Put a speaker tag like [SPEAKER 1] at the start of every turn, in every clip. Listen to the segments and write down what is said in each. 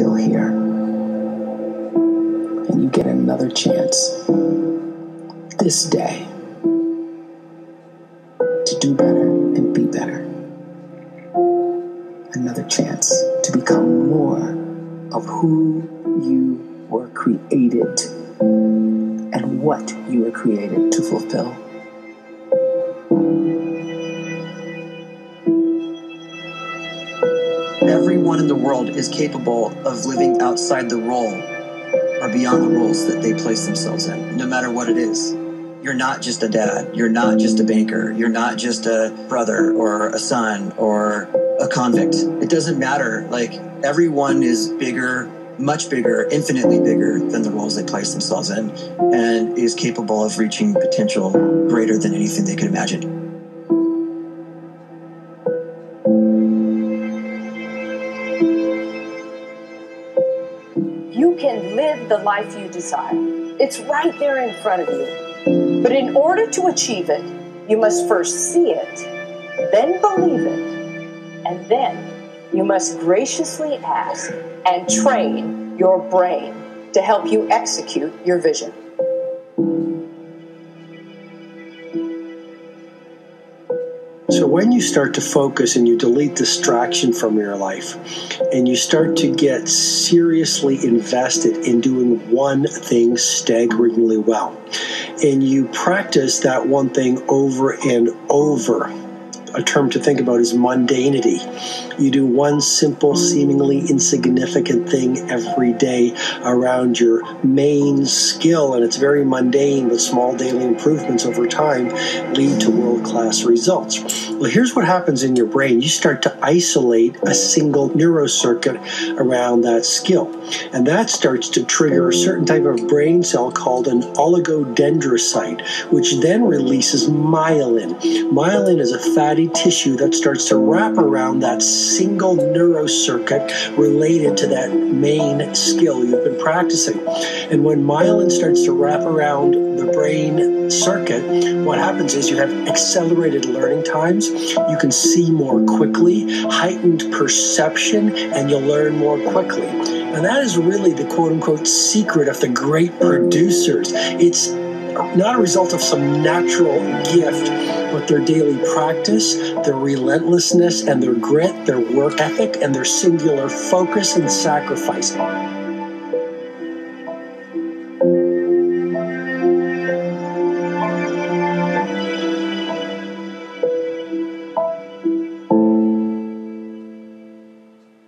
[SPEAKER 1] still here. And you get another chance this day to do better and be better. Another chance to become more of who you were created and what you were created to fulfill.
[SPEAKER 2] Everyone in the world is capable of living outside the role or beyond the roles that they place themselves in, no matter what it is. You're not just a dad. You're not just a banker. You're not just a brother or a son or a convict. It doesn't matter. Like, everyone is bigger, much bigger, infinitely bigger than the roles they place themselves in, and is capable of reaching potential greater than anything they could imagine.
[SPEAKER 3] You can live the life you desire. It's right there in front of you. But in order to achieve it, you must first see it, then believe it, and then you must graciously ask and train your brain to help you execute your vision.
[SPEAKER 4] So when you start to focus and you delete distraction from your life and you start to get seriously invested in doing one thing staggeringly well, and you practice that one thing over and over, a term to think about is mundanity. You do one simple, seemingly insignificant thing every day around your main skill, and it's very mundane, but small daily improvements over time lead to world-class results. Well, here's what happens in your brain. You start to isolate a single neurocircuit around that skill, and that starts to trigger a certain type of brain cell called an oligodendrocyte, which then releases myelin. Myelin is a fatty tissue that starts to wrap around that single neurocircuit related to that main skill you've been practicing. And when myelin starts to wrap around the brain circuit, what happens is you have accelerated learning times, you can see more quickly, heightened perception, and you'll learn more quickly. And that is really the quote-unquote secret of the great producers. It's not a result of some natural gift, but their daily practice, their relentlessness and their grit, their work ethic, and their singular focus and sacrifice.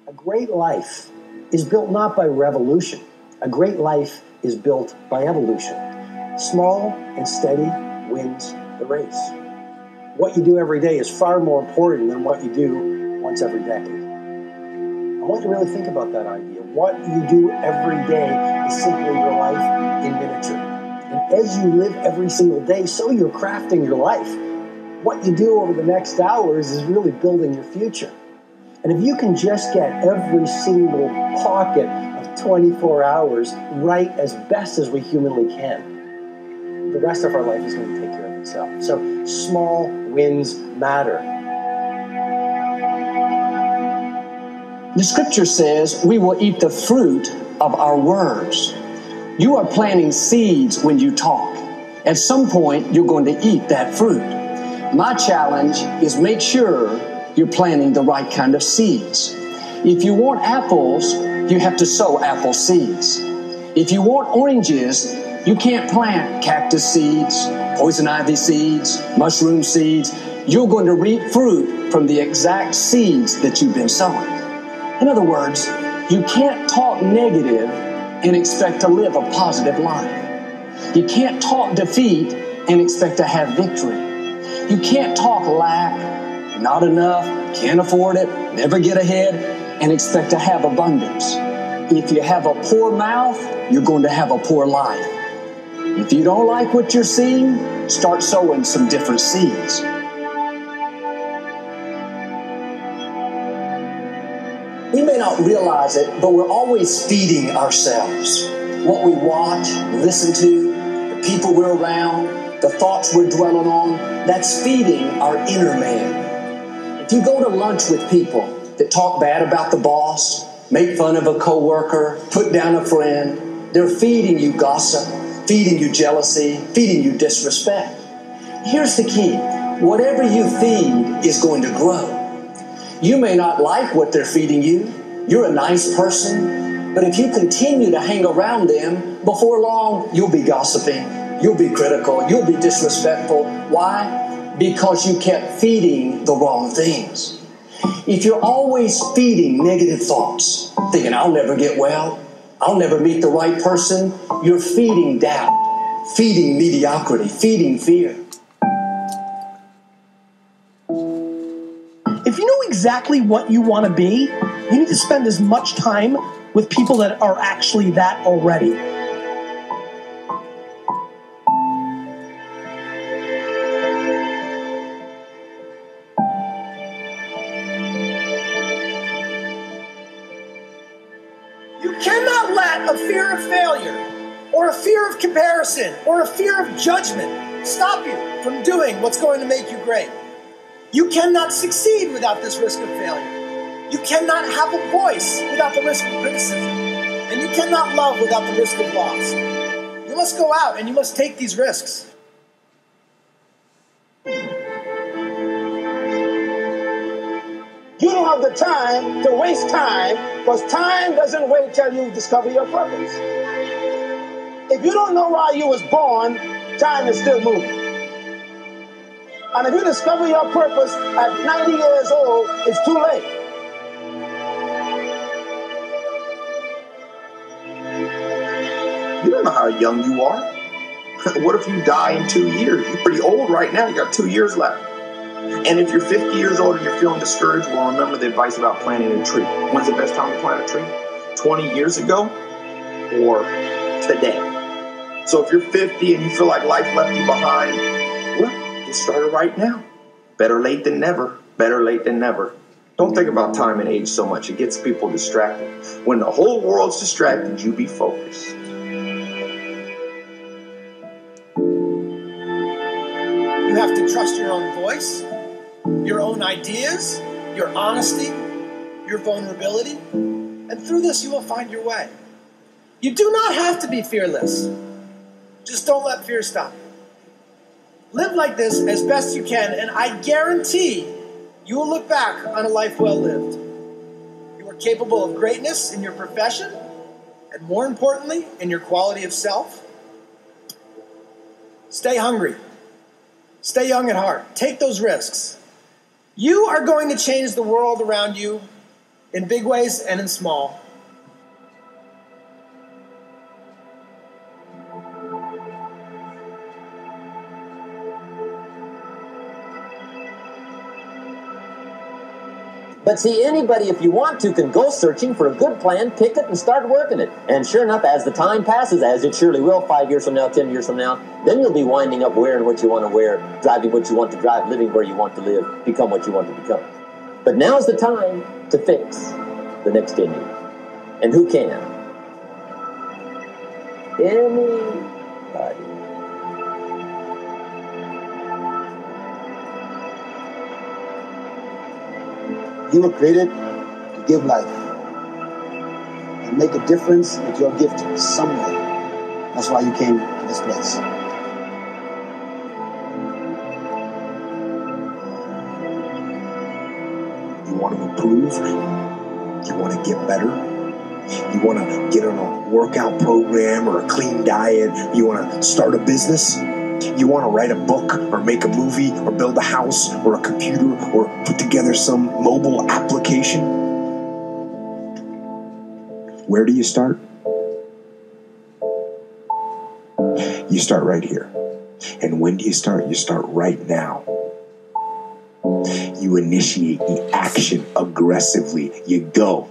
[SPEAKER 4] A great life is built not by revolution. A great life is built by evolution. Small and steady wins the race. What you do every day is far more important than what you do once every decade. I want you to really think about that idea. What you do every day is simply your life in miniature. And as you live every single day, so you're crafting your life. What you do over the next hours is really building your future. And if you can just get every single pocket of 24 hours right as best as we humanly can, the rest of our life is going to take care of itself. So small wins matter.
[SPEAKER 5] The scripture says we will eat the fruit of our words. You are planting seeds when you talk. At some point, you're going to eat that fruit. My challenge is make sure you're planting the right kind of seeds. If you want apples, you have to sow apple seeds. If you want oranges, you can't plant cactus seeds, poison ivy seeds, mushroom seeds. You're going to reap fruit from the exact seeds that you've been sowing. In other words, you can't talk negative and expect to live a positive life. You can't talk defeat and expect to have victory. You can't talk lack, not enough, can't afford it, never get ahead, and expect to have abundance. If you have a poor mouth, you're going to have a poor life. If you don't like what you're seeing, start sowing some different seeds. We may not realize it, but we're always feeding ourselves. What we watch, listen to, the people we're around, the thoughts we're dwelling on, that's feeding our inner man. If you go to lunch with people that talk bad about the boss, make fun of a coworker, put down a friend. They're feeding you gossip, feeding you jealousy, feeding you disrespect. Here's the key. Whatever you feed is going to grow. You may not like what they're feeding you. You're a nice person. But if you continue to hang around them, before long, you'll be gossiping. You'll be critical. You'll be disrespectful. Why? Because you kept feeding the wrong things. If you're always feeding negative thoughts, thinking, I'll never get well, I'll never meet the right person, you're feeding doubt, feeding mediocrity, feeding fear.
[SPEAKER 6] If you know exactly what you want to be, you need to spend as much time with people that are actually that already. You cannot let a fear of failure or a fear of comparison or a fear of judgment stop you from doing what's going to make you great. You cannot succeed without this risk of failure. You cannot have a voice without the risk of criticism. And you cannot love without the risk of loss. You must go out and you must take these risks.
[SPEAKER 7] You don't have the time to waste time, because time doesn't wait till you discover your purpose. If you don't know why you was born, time is still moving. And if you discover your purpose at 90 years old, it's too late.
[SPEAKER 8] You don't know how young you are. What if you die in 2 years? You're pretty old right now. You got 2 years left. And if you're 50 years old and you're feeling discouraged, well, remember the advice about planting a tree. When's the best time to plant a tree? 20 years ago or today? So if you're 50 and you feel like life left you behind, well, get started right now. Better late than never. Better late than never. Don't think about time and age so much. It gets people distracted. When the whole world's distracted, you be focused.
[SPEAKER 6] You have to trust your own voice, your own ideas, your honesty, your vulnerability, and through this you will find your way. You do not have to be fearless. Just don't let fear stop you. Live like this as best you can, and I guarantee you will look back on a life well lived. You are capable of greatness in your profession, and more importantly, in your quality of self. Stay hungry. Stay young at heart. Take those risks. You are going to change the world around you in big ways and in small.
[SPEAKER 9] But see, anybody, if you want to, can go searching for a good plan, pick it, and start working it. And sure enough, as the time passes, as it surely will 5 years from now, 10 years from now, then you'll be winding up wearing what you want to wear, driving what you want to drive, living where you want to live, become what you want to become. But now's the time to fix the next 10 years. And who can? Anybody.
[SPEAKER 7] You were created to give life and make a difference with your gift somewhere. That's why you came to this place.
[SPEAKER 8] You want to improve? You want to get better? You want to get on a workout program or a clean diet? You want to start a business? You want to write a book or make a movie or build a house or a computer or put together some mobile application? Where do you start? You start right here. And when do you start? You start right now. You initiate the action aggressively. You go.